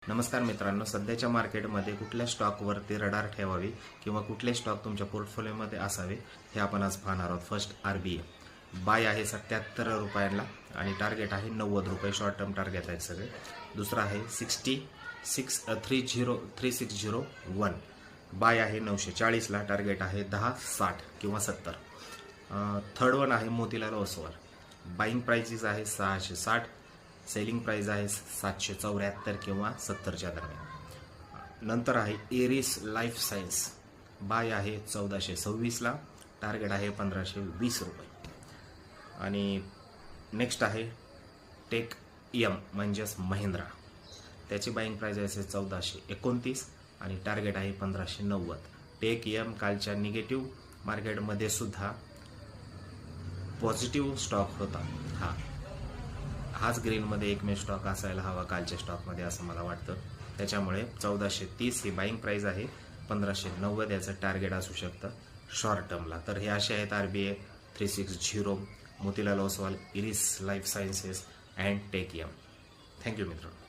नमस्कार मित्रांनो, सध्याच्या मार्केटमध्ये कुठल्या स्टॉकवरती रडार ठेवावी किंवा कुठले स्टॉक तुमच्या पोर्टफोलिओमध्ये असावे हे आपण आज पाहणार आहोत. फर्स्ट RBA बाय आहे 77 रुपयांना आणि टार्गेट आहे 90 रुपये. शॉर्ट टर्म टार्गेट आहेत सगळे. दुसरा आहे 3601 बाय आहे 940ला, टार्गेट आहे 10, 60 किंवा 70. थर्ड वन आहे मोतीलाल ओसवाल. बाईंग प्राइसेस आहे 660, सेलिंग प्राइस आहे 774 किंवा 70च्या दरम्यान. नंतर आहे एरिस लाईफ सायन्स. बाय आहे 1426ला, टार्गेट आहे 1520 रुपये. आणि नेक्स्ट आहे टेक एम म्हणजेच महिंद्रा. त्याची बाईंग प्राइस आहे 1429 आणि टार्गेट आहे 1590. टेक एम कालच्या निगेटिव्ह मार्केटमध्ये सुद्धा पॉझिटिव्ह स्टॉक होता. हाच ग्रीनमध्ये एकमेव स्टॉक असायला हवा कालच्या स्टॉकमध्ये असं मला वाटतं. त्याच्यामुळे 1430 ही बाईंग प्राइस आहे, 1590 याचं टार्गेट असू शकतं शॉर्ट टर्मला. तर हे असे आहेत RBA, 3601, Motilal Oswal, Eris Life Sciences and Tech M. Thank you मित्रांनो.